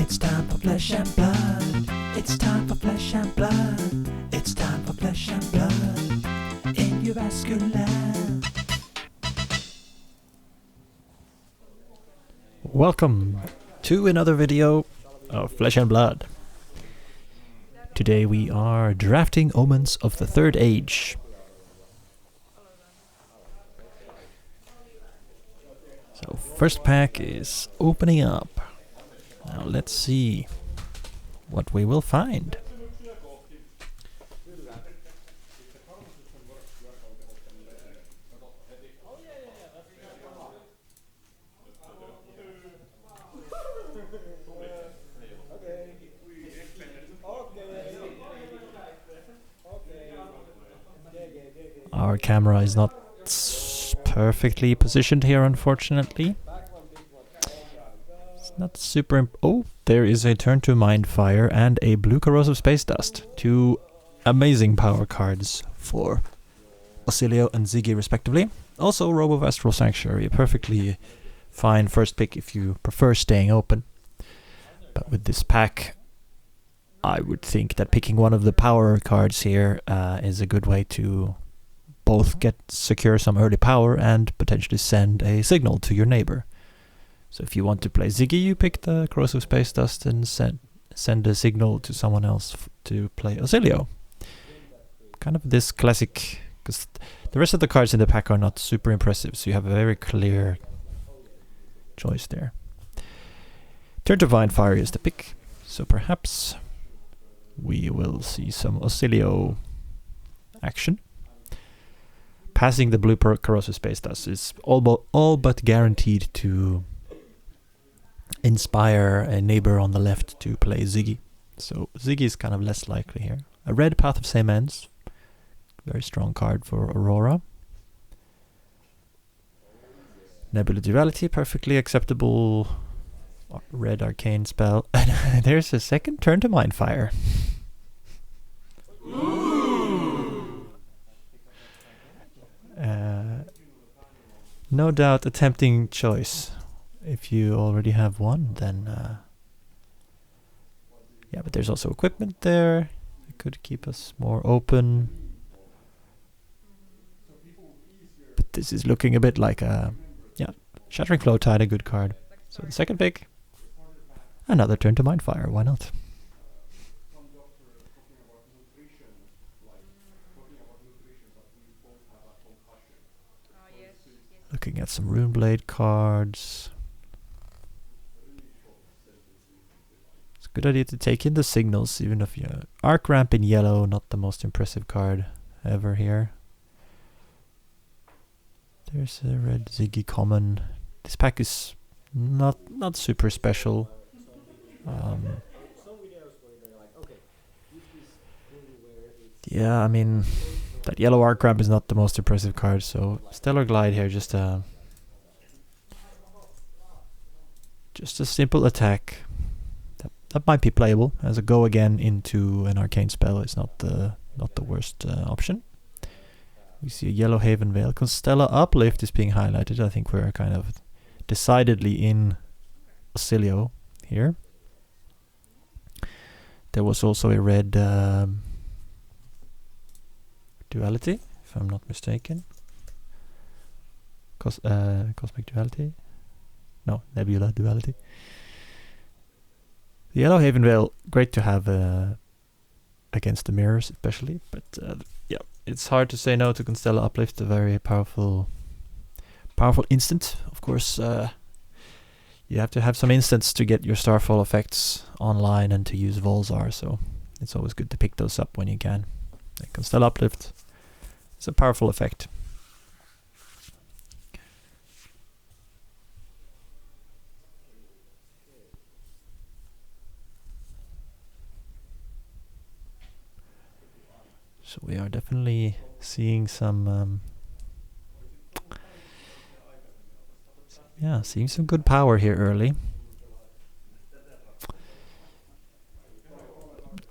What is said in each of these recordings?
It's time for flesh and blood. It's time for flesh and blood. It's time for flesh and blood in your vascular. Welcome to another video of Flesh and Blood. Today we are drafting Omens of the Third Age. So first pack is opening up. Now let's see what we will find. Our camera is not perfectly positioned here, unfortunately. It's not super oh, there is a Turn to Mind Fire and a blue Corrosive Space Dust. Two amazing power cards for Osilio and Ziggy respectively. Also Robe of Astral Sanctuary, a perfectly fine first pick if you prefer staying open. But with this pack, I would think that picking one of the power cards here is a good way to both secure some early power and potentially send a signal to your neighbor. So if you want to play Ziggy, you pick the Corrosive Space Dust and send a signal to someone else to play Osilio. Kind of this classic, because the rest of the cards in the pack are not super impressive, so you have a very clear choice there. Turn to Mind Fire is the pick, so perhaps we will see some Osilio action. Passing the blue Corrosive Space Dust is all but guaranteed to inspire a neighbor on the left to play Ziggy. So Ziggy is kind of less likely here. A red Path of Same Ends, very strong card for Aurora. Nebula Duality, perfectly acceptable red arcane spell. And there's a second Turn to Mind Fire. No doubt a tempting choice. If you already have one, then yeah, but there's also equipment there. It could keep us more open. But this is looking a bit like a Shattering Flow Tide, a good card. So the second pick, another Turn to Mind Fire. Why not? Looking at some Runeblade cards. It's a good idea to take in the signals, even if you Arc Ramp in yellow, not the most impressive card ever here. There's a red Ziggy common. This pack is not super special. Yeah, I mean, that yellow Arc Ramp is not the most impressive card, so Stellar Glide here, just a simple attack. That might be playable as a go again into an arcane spell. It's not the worst option. We see a Yellow Haven Veil. Constella Uplift is being highlighted. I think we're kind of decidedly in Osilio here. There was also a red Duality, if I'm not mistaken. Cosmic Duality? No, Nebula Duality. The Yellow Haven Veil, great to have against the mirrors especially, but yeah, it's hard to say no to Constella Uplift, a very powerful instant. Of course, you have to have some instants to get your Starfall effects online and to use Volzar, so it's always good to pick those up when you can. Like Constella Uplift, it's a powerful effect. So we are definitely seeing some seeing some good power here early.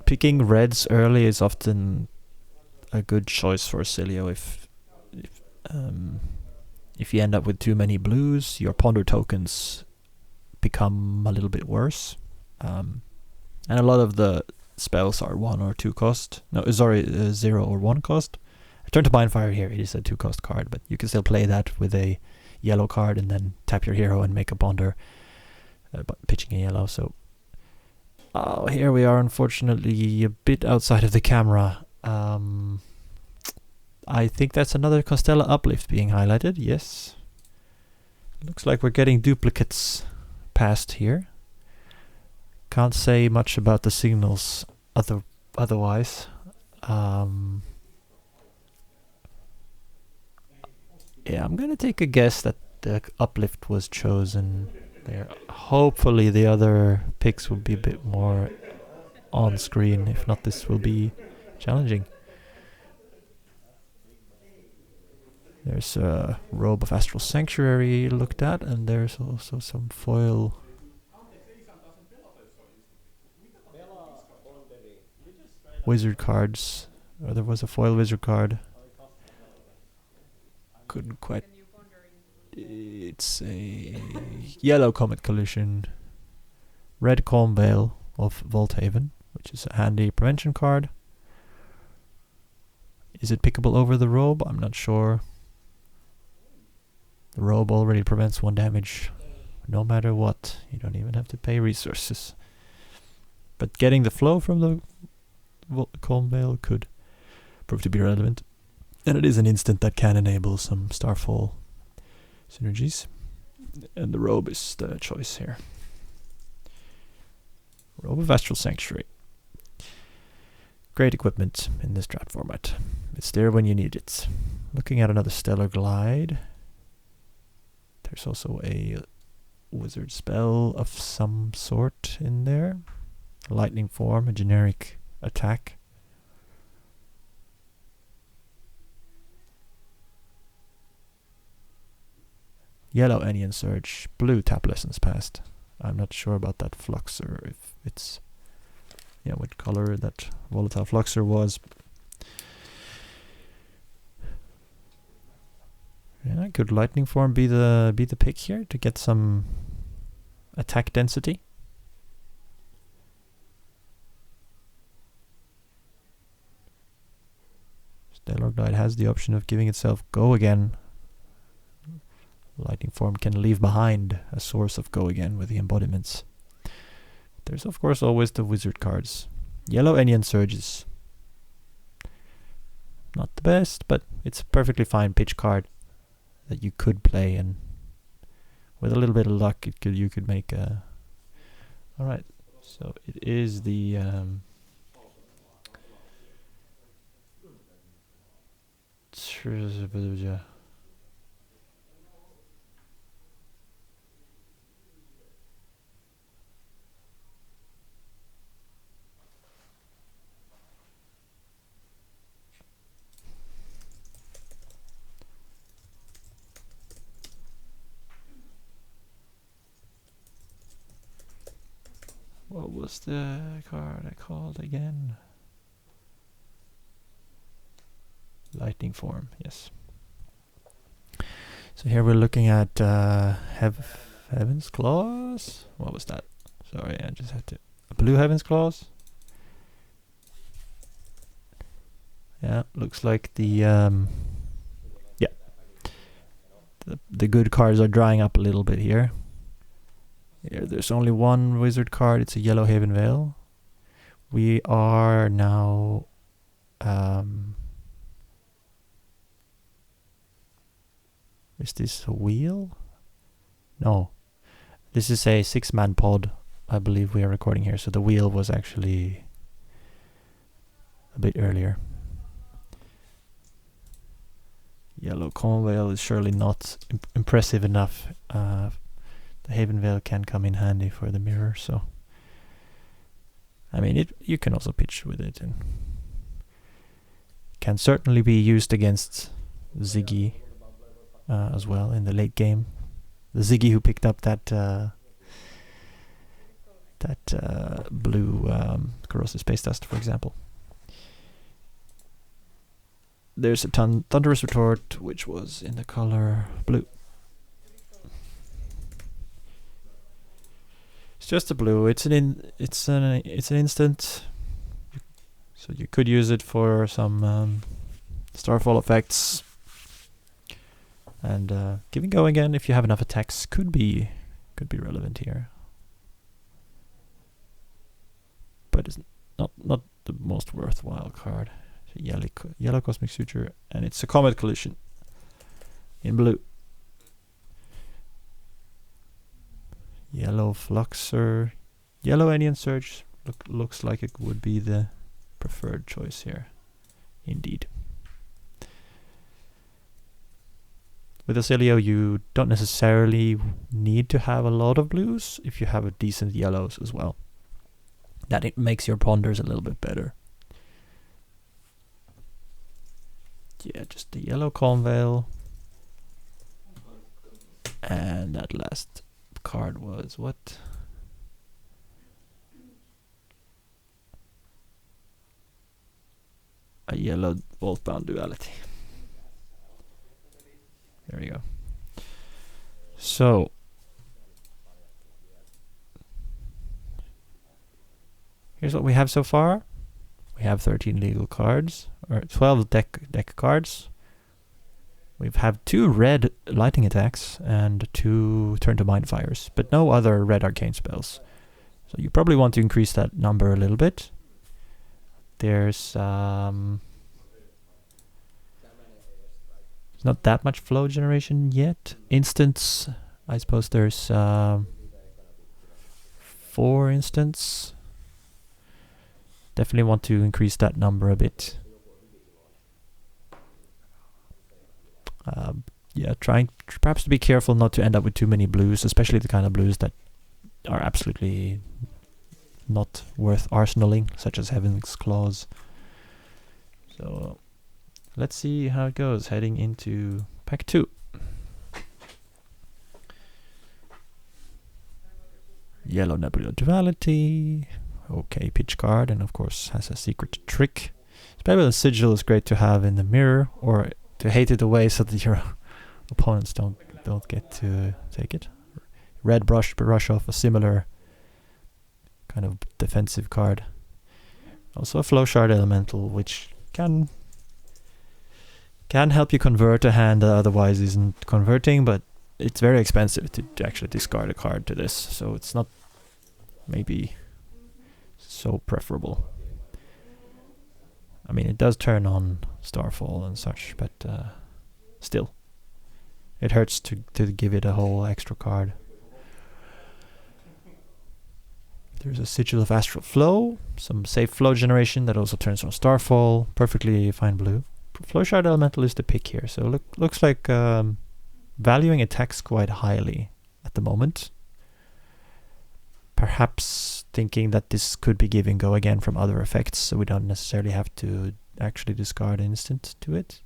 Picking reds early is often a good choice for Osilio if you end up with too many blues, your ponder tokens become a little bit worse. And a lot of the spells are 1 or 2 cost. No, sorry, 0 or 1 cost. Turn to Mindfire here, it is a 2 cost card, but you can still play that with a yellow card and then tap your hero and make a bonder, pitching a yellow. So, here we are, unfortunately, a bit outside of the camera. I think that's another Constella Uplift being highlighted, yes. Looks like we're getting duplicates passed here. Can't say much about the signals otherwise. Yeah, I'm gonna take a guess that the Uplift was chosen there. Hopefully the other picks will be a bit more on screen. If not, this will be challenging. There's a Robe of Astral Sanctuary looked at, and there's also some foil wizard cards. Or there was a foil wizard card. Couldn't quite. It's a yellow Comet Collision, red Calm Veil of Volthaven, which is a handy prevention card. Is it pickable over the Robe? I'm not sure. The Robe already prevents 1 damage, no matter what. You don't even have to pay resources. But getting the flow from the Calm Veil could prove to be relevant. And it is an instant that can enable some Starfall synergies. And the Robe is the choice here. Robe of Astral Sanctuary. Great equipment in this draft format. It's there when you need it. Looking at another Stellar Glide. There's also a wizard spell of some sort in there. Lightning Form, a generic attack. Yellow Enian Surge, blue Tap Lessons Past. I'm not sure about that Fluxer, if it's... yeah, what color that Volatile Fluxer was. Yeah, could Lightning Form be the pick here to get some attack density? Stellar Glide has the option of giving itself Go Again. Lightning Form can leave behind a source of Go Again with the embodiments. There's of course always the wizard cards. Yellow Enian Surges. Not the best, but it's a perfectly fine pitch card that you could play, and with a little bit of luck you could make a... Alright, so it is the what was the card I called again? Lightning Form, yes. So here we're looking at Heaven's Claws. What was that? Sorry, I just had to... a blue Heaven's Claws. Yeah, looks like the yeah, the good cards are drying up a little bit here. Here, there's only one wizard card. It's a yellow Haven Veil. We are now is this a wheel? No. This is a 6-man pod, I believe we are recording here, so the wheel was actually a bit earlier. Yellow Calm Veil is surely not impressive enough. The Haven Veil can come in handy for the mirror, so I mean, you can also pitch with it, and can certainly be used against Ziggy as well in the late game. The Ziggy who picked up that blue Corrosive Space Dust, for example. There's a Thunderous Retort, which was in the color blue. just a blue. It's an instant. So you could use it for some Starfall effects. And giving go again if you have enough attacks could be relevant here. But it's not the most worthwhile card. It's a yellow Cosmic Suture, and it's a Comet Collision in blue. Yellow Fluxer, yellow Alien Surge looks like it would be the preferred choice here, indeed. With Osilio, you don't necessarily need to have a lot of blues if you have a decent yellows as well. That it makes your ponders a little bit better. Yeah, just the yellow Conveil. And that last card was what? A yellow Wolfbound Duality. There we go. So here's what we have so far. We have 13 legal cards, or 12 deck cards. We have 2 red lightning attacks and 2 turn to mind fires, but no other red arcane spells. So you probably want to increase that number a little bit. There's not that much flow generation yet. Instants, I suppose there's 4 instants. Definitely want to increase that number a bit. Yeah, trying perhaps to be careful not to end up with too many blues, especially the kind of blues that are absolutely not worth arsenaling, such as Heaven's Claws. So let's see how it goes heading into pack 2. Yellow Nebula Duality. Okay, pitch card, and of course has a secret trick. Spellbound Sigil is great to have in the mirror, or to hate it away so that your opponents don't get to take it. Red brush off, a similar kind of defensive card. Also a Flow Shard Elemental, which can help you convert a hand that otherwise isn't converting, but it's very expensive to actually discard a card to this, so it's not maybe so preferable. I mean, it does turn on Starfall and such, but still, it hurts to give it a whole extra card. There's a Sigil of Astral Flow, some safe flow generation that also turns on Starfall, perfectly fine blue. Flow Shard Elemental is the pick here, so looks like valuing attacks quite highly at the moment. Perhaps thinking that this could be give and go again from other effects, so we don't necessarily have to actually discard instant to it.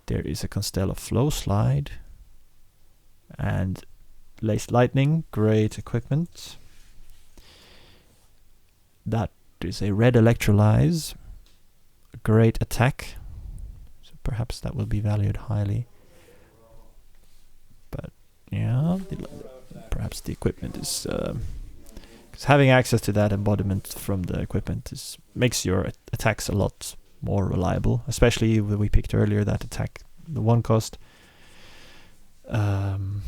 There is a Constellar Flow Slide and Laced Lightning, great equipment. That is a red Electrolyze, great attack, so perhaps that will be valued highly. But yeah, perhaps the equipment is because having access to that embodiment from the equipment makes your attacks a lot more reliable, especially when we picked earlier that attack, the 1 cost that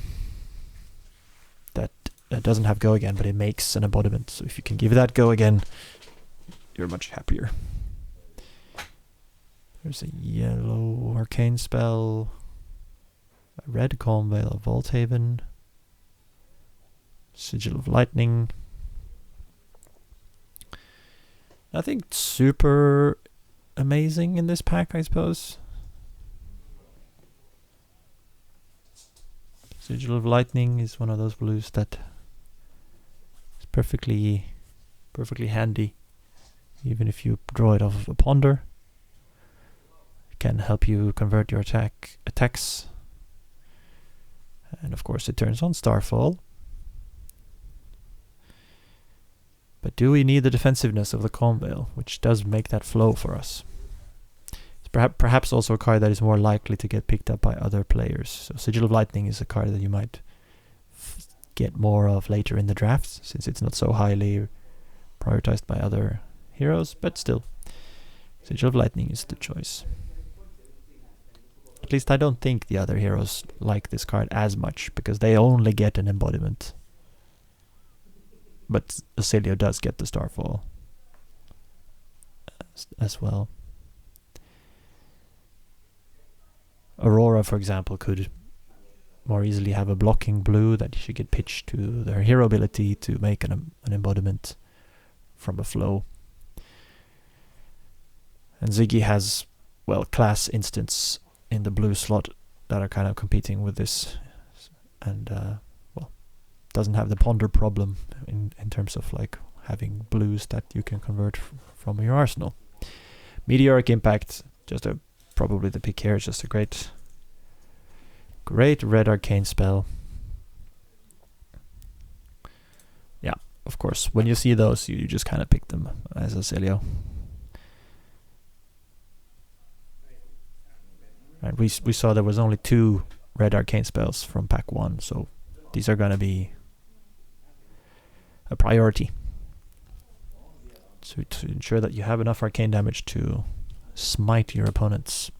doesn't have go again, but it makes an embodiment, so if you can give that go again, you're much happier. There's a yellow arcane spell, a red Conveil of Volthaven, Sigil of Lightning. Nothing super amazing in this pack, I suppose. Sigil of Lightning is one of those blues that is perfectly handy, even if you draw it off of a ponder. It can help you convert your attacks. And of course it turns on Starfall. But do we need the defensiveness of the Conveil, which does make that flow for us? It's perhaps also a card that is more likely to get picked up by other players. So Sigil of Lightning is a card that you might get more of later in the drafts, since it's not so highly prioritized by other heroes, but still, Sigil of Lightning is the choice. At least I don't think the other heroes like this card as much, because they only get an embodiment. But Osilio does get the Starfall as well. Aurora, for example, could more easily have a blocking blue that should get pitched to their hero ability to make an embodiment from a flow. And Ziggy has, well, class instants in the blue slot that are kind of competing with this, and well, doesn't have the ponder problem in terms of like having blues that you can convert from your arsenal. Meteoric Impact, just a probably the pick here. It's just a great red arcane spell. Yeah, of course, when you see those, you just kind of pick them as Osilio. And we saw there was only 2 red arcane spells from pack 1, so these are gonna be a priority. So to ensure that you have enough arcane damage to smite your opponents.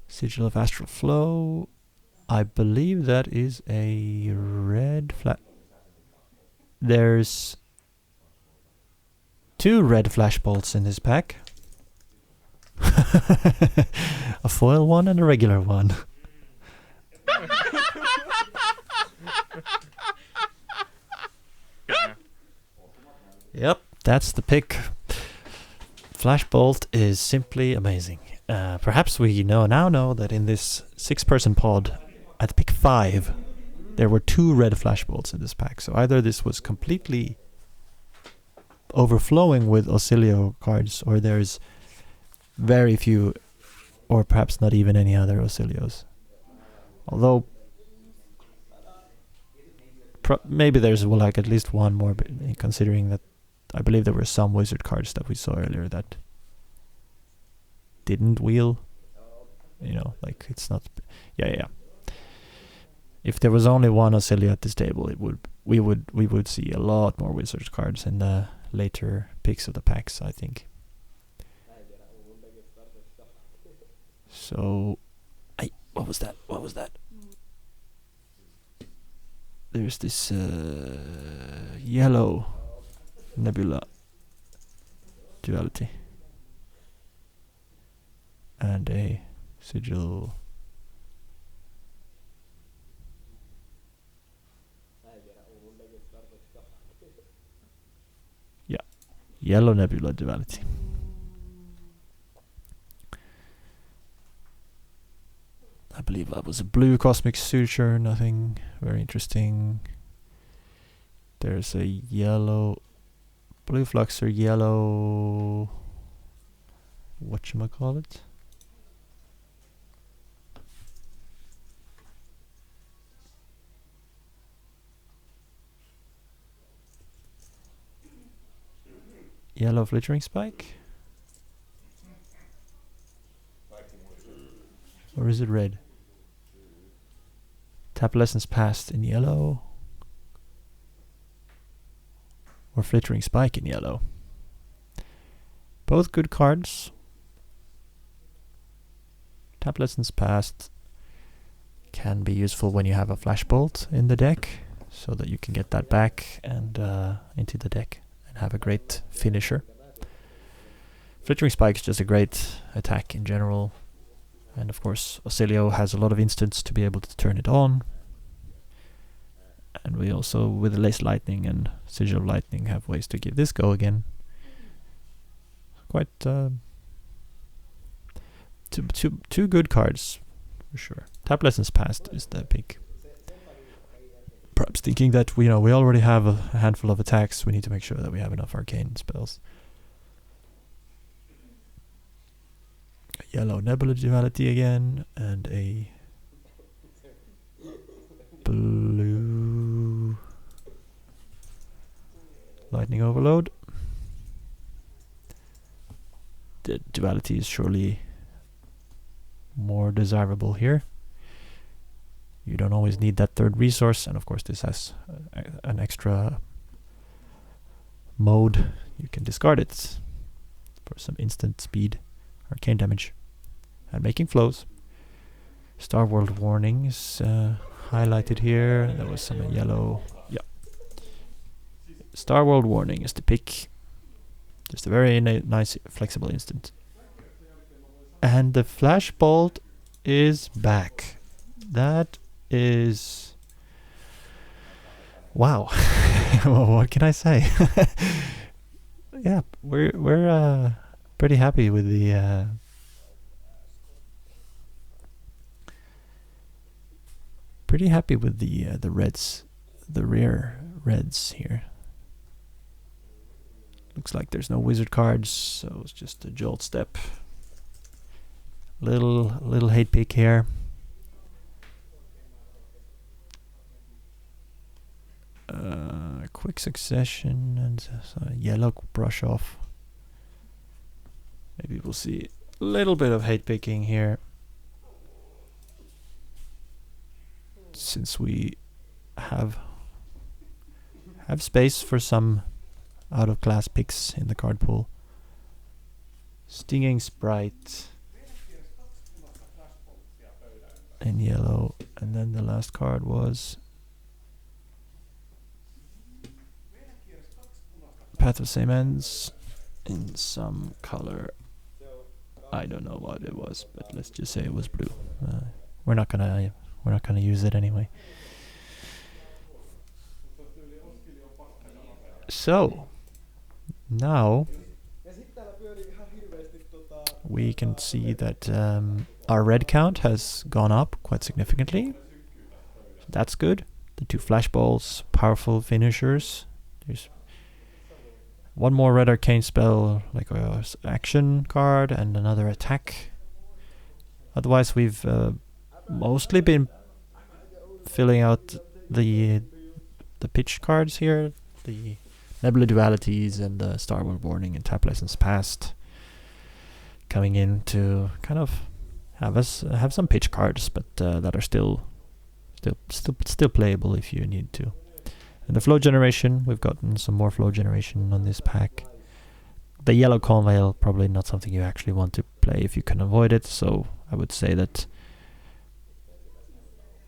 Sigil of Astral Flow. I believe that is a red flash. There's 2 red flash bolts in this pack. A foil one and a regular one. Yep, that's the pick. Flashbolt is simply amazing. Perhaps we now know that in this 6-person pod, at pick 5, there were 2 red flashbolts in this pack. So either this was completely overflowing with Osilio cards, or there's very few, or perhaps not even any other Osilios. Although maybe there's like at least one more, considering that I believe there were some wizard cards that we saw earlier that didn't wheel. You know, like it's not. Yeah. If there was only one Osilio at this table, we would see a lot more wizard cards in the later picks of the packs, I think. So, what was that? There's this yellow nebula duality and a sigil. Yeah, yellow nebula duality. I believe that was a blue cosmic suture, nothing very interesting. There's a yellow, blue fluxer, yellow, whatchamacallit? Yellow flittering spike? Or is it red? Tap Lessons Past in yellow. Or Flittering Spike in yellow. Both good cards. Tap Lessons Past can be useful when you have a Flashbolt in the deck, so that you can get that back and into the deck and have a great finisher. Flittering Spike is just a great attack in general. And of course, Osilio has a lot of instants to be able to turn it on. And we also, with the Lace Lightning and Sigil of Lightning, have ways to give this go again. Quite two good cards, for sure. Tap Lessons Past is the pick. Perhaps thinking that we already have a handful of attacks, we need to make sure that we have enough arcane spells. Yellow Nebula Duality again, and a blue Lightning Overload. the duality is surely more desirable here. You don't always need that third resource, and of course this has an extra mode. You can discard it for some instant speed, arcane damage, and making flows. Star World Warning is highlighted here. There was some yellow. Yeah. Star World Warning is the pick. Just a very nice flexible instant. And the Flashbolt is back. That is... wow. What can I say? Yeah, we're pretty happy with the the reds, the rare reds here. Looks like there's no wizard cards, so it's just a jolt step. Little hate pick here. Quick succession and yellow brush off. Maybe we'll see a little bit of hate picking here, since we have space for some out of class picks in the card pool. Stinging Sprite in yellow, and then the last card was Path of Same Ends in some color. I don't know what it was, but let's just say it was blue. We're not gonna use it anyway. So now we can see that our red count has gone up quite significantly. That's good. The 2 flashballs, powerful finishers. There's one more red arcane spell, like a action card, and another attack. Otherwise, we've mostly been filling out the pitch cards here, the Nebula Dualities and the Star World Warning and Tap Lessons Past, coming in to kind of have some pitch cards, but that are still playable if you need to. And the flow generation, we've gotten some more flow generation on this pack. The yellow Conveil, probably not something you actually want to play if you can avoid it, so I would say that,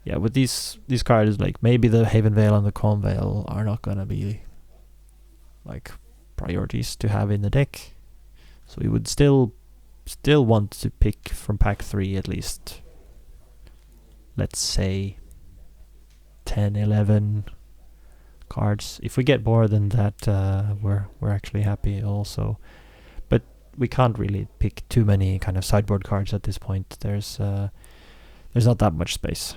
yeah, with these cards, like maybe the Haven Veil and the Conveil are not gonna be like priorities to have in the deck. So we would still want to pick from pack 3 at least, let's say 10, 11 cards. If we get more than that, we're actually happy also. But we can't really pick too many kind of sideboard cards at this point. There's not that much space.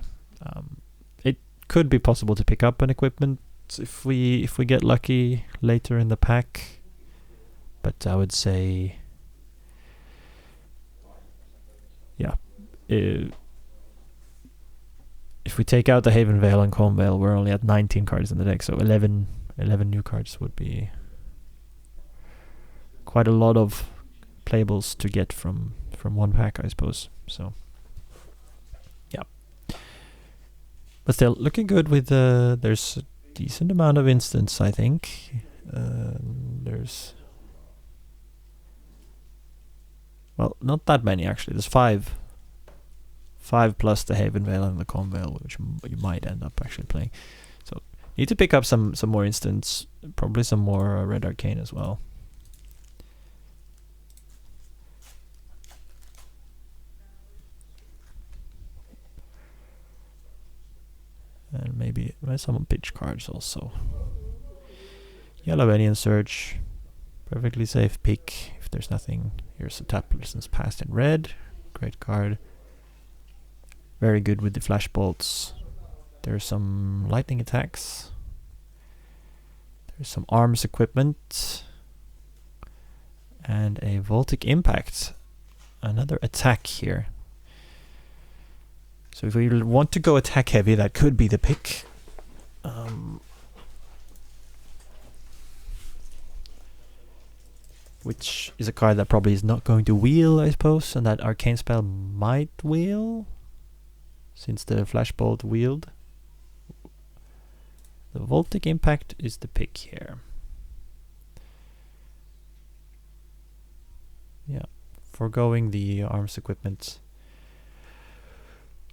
It could be possible to pick up an equipment if we get lucky later in the pack, but I would say, yeah, if we take out the Haven Veil and Calm Veil, we're only at 19 cards in the deck, so 11 new cards would be quite a lot of playables to get from one pack, I suppose. So yeah, but still looking good with there's a decent amount of instants, I think. There's, well, not that many actually. There's 5 plus the Haven Veil and the Calm Veil, which you might end up actually playing. So need to pick up some more instants, probably some more red arcane as well. And maybe some pitch cards also. Yellow Alien Surge, perfectly safe pick if there's nothing. Here's a Tap Lessons Past in red, great card. Very good with the flash bolts. There's some lightning attacks. There's some arms equipment. And a Voltic Impact. Another attack here. So if we want to go attack heavy, that could be the pick. which is a card that probably is not going to wheel, I suppose, and that Arcane Spell might wheel, since the Flashbolt wheeled. The Voltic Impact is the pick here. Yeah, foregoing the arms equipment,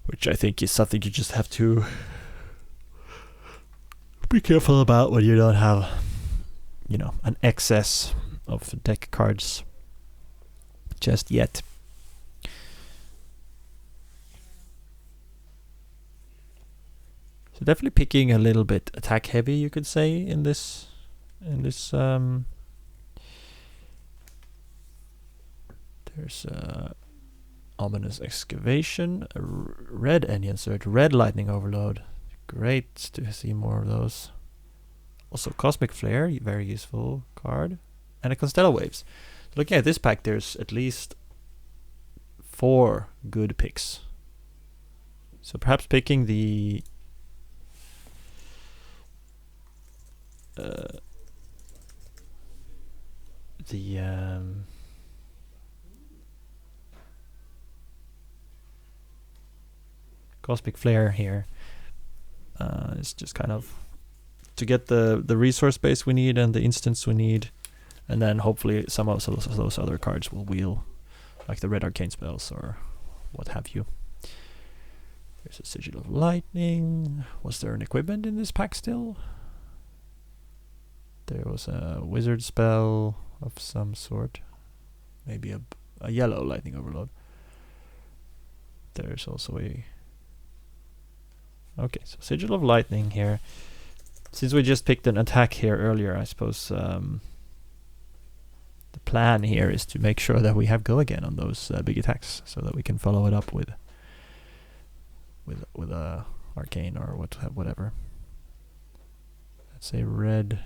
which I think is something you just have to be careful about when you don't have, you know, an excess of deck cards just yet. So definitely picking a little bit attack heavy, you could say, in this there's Ominous Excavation, a red Enian Surge, red Lightning Overload. Great to see more of those. Also Cosmic Flare, very useful card. And a Constellar Waves. Looking at this pack, there's at least 4 good picks. So perhaps picking the Cosmic Flare here is just kind of to get the resource base we need and the instants we need, and then hopefully some of those other cards will wheel, like the red Arcane Spells or what have you. There's a Sigil of Lightning. Was there an equipment in this pack still? There was a wizard spell of some sort. Maybe a yellow Lightning Overload. There's also a... Okay, so Sigil of Lightning here. Since we just picked an attack here earlier, I suppose the plan here is to make sure that we have go again on those big attacks, so that we can follow it up with arcane or whatever. Let's say red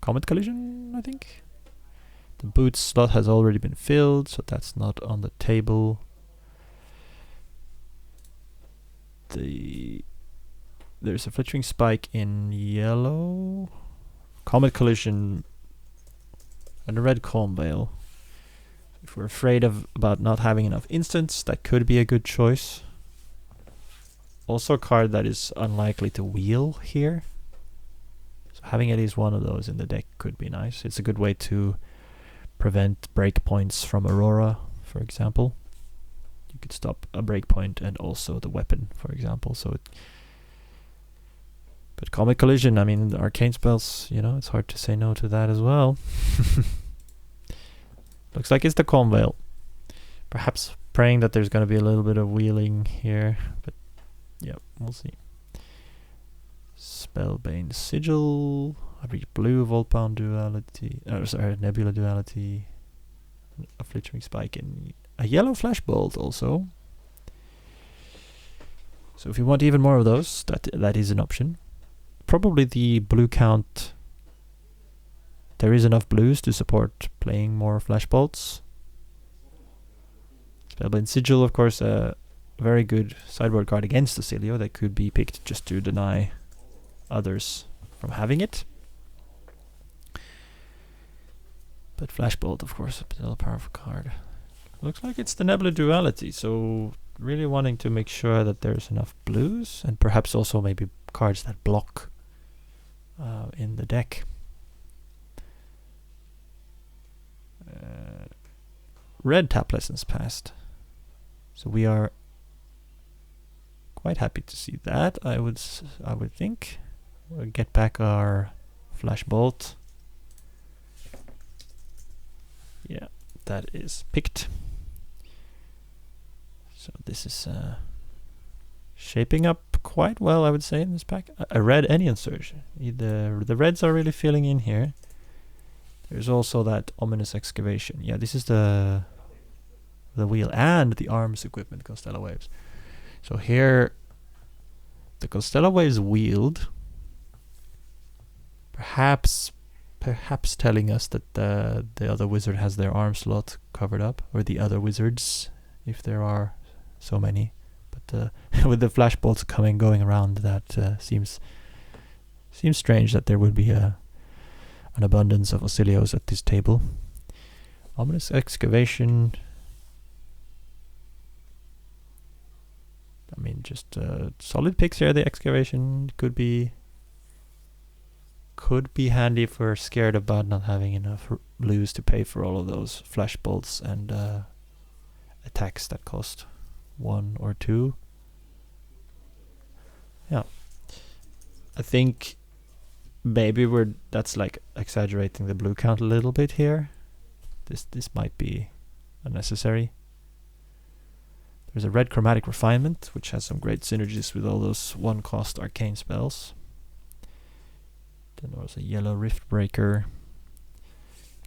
Comet Collision, I think. The boots slot has already been filled, so that's not on the table. There's a Flittering Spike in yellow, Comet Collision, and a red Calm Veil. If we're afraid about not having enough instants, that could be a good choice. Also a card that is unlikely to wheel here. So having at least one of those in the deck could be nice. It's a good way to prevent breakpoints from Aurora, for example. You could stop a breakpoint and also the weapon, for example. But Comet Collision, I mean, the arcane spells, you know, it's hard to say no to that as well. Looks like it's the Calm Veil. Perhaps praying that there's going to be a little bit of wheeling here, but yeah, we'll see. Spellbane Sigil, I read blue Voltbound Duality, Nebula Duality, a Flittering Spike, and a yellow Flashbolt also. So if you want even more of those, that is an option. Probably the blue count, there is enough blues to support playing more Flashbolts. Spellbane Sigil, of course, a very good sideboard card against the Cilio that could be picked just to deny others from having it. But Flashbolt, of course, still a powerful card. Looks like it's the Nebula Duality, so really wanting to make sure that there's enough blues, and perhaps also maybe cards that block in the deck. Red Tap Lessons passed, so we are quite happy to see that. I would think we'll get back our Flashbolt. Yeah, that is picked. So this is shaping up quite well, I would say, in this pack. A red Enian Surge. The reds are really filling in here. There's also that Ominous Excavation. Yeah, this is the wheel and the arms equipment, Constellar Waves. So here, the Constellar Waves wheeled. Perhaps telling us that the other wizard has their arm slot covered up, or the other wizards, if there are so many. But with the flashbolts going around, that seems strange that there would be an abundance of Osilios at this table. Ominous Excavation. I mean, just solid picks here. The Excavation could be handy if we're scared about not having enough blues to pay for all of those flash bolts and attacks that cost 1 or 2. Yeah, I think maybe that's like exaggerating the blue count a little bit here. This might be unnecessary. There's a red Chromatic Refinement, which has some great synergies with all those 1-cost arcane spells. Then there's a yellow Rift Breaker.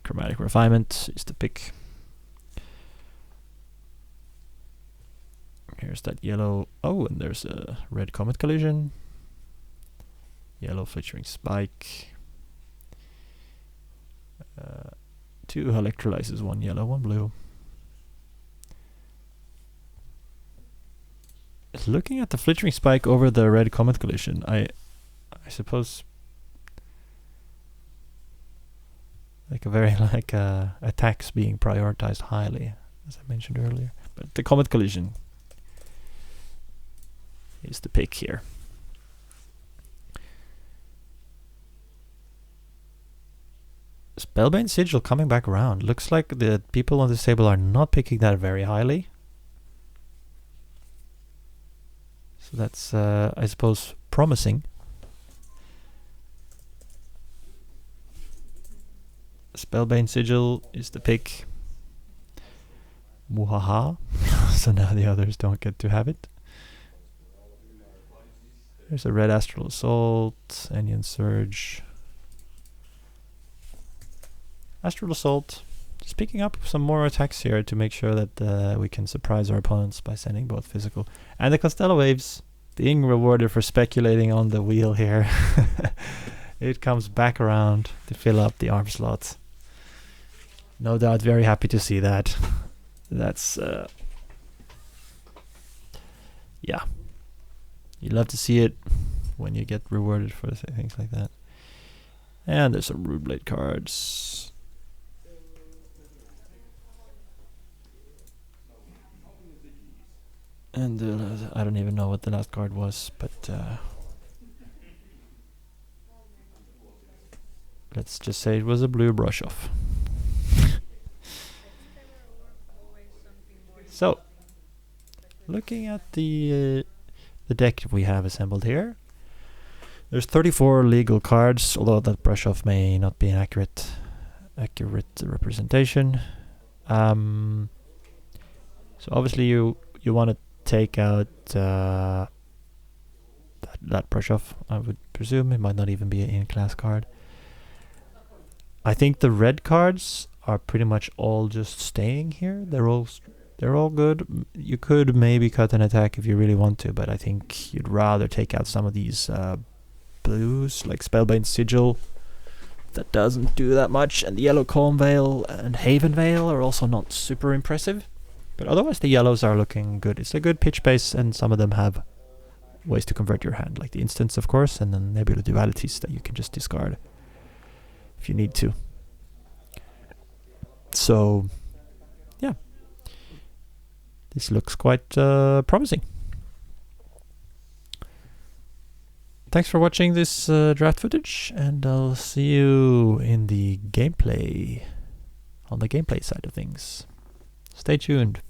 Chromatic Refinement is the pick. Here's that yellow. Oh, and there's a red Comet Collision. Yellow Flickering Spike. 2 Electrolyzes, 1 yellow, 1 blue. Looking at the Flickering Spike over the red Comet Collision, I suppose attacks being prioritized highly, as I mentioned earlier. But the Comet Collision is the pick here. Spellbane Sigil coming back around. Looks like the people on this table are not picking that very highly. So that's, I suppose, promising. Spellbane Sigil is the pick. Muhaha. So now the others don't get to have it. There's a red Astral Assault, Enyan Surge. Astral Assault. Just picking up some more attacks here to make sure that we can surprise our opponents by sending both physical. And the Constellar Waves being rewarded for speculating on the wheel here. It comes back around to fill up the arm slot. No doubt very happy to see that. That's yeah. You love to see it when you get rewarded for things like that. And there's some Rude Blade cards. And I don't even know what the last card was, but let's just say it was a blue brush off. So, looking at the deck we have assembled here, there's 34 legal cards, although that brush off may not be an accurate representation. So obviously you want to take out that brush off. I would presume it might not even be an in-class card. I think the red cards are pretty much all just staying here. They're all good. You could maybe cut an attack if you really want to, but I think you'd rather take out some of these blues, like Spellbane Sigil. That doesn't do that much, and the yellow Calm Veil and Haven Veil are also not super impressive. But otherwise the yellows are looking good. It's a good pitch base, and some of them have ways to convert your hand, like the instants, of course, and then Nebula Dualities that you can just discard if you need to. So, yeah. This looks quite promising. Thanks for watching this draft footage, and I'll see you in the gameplay, on the gameplay side of things. Stay tuned.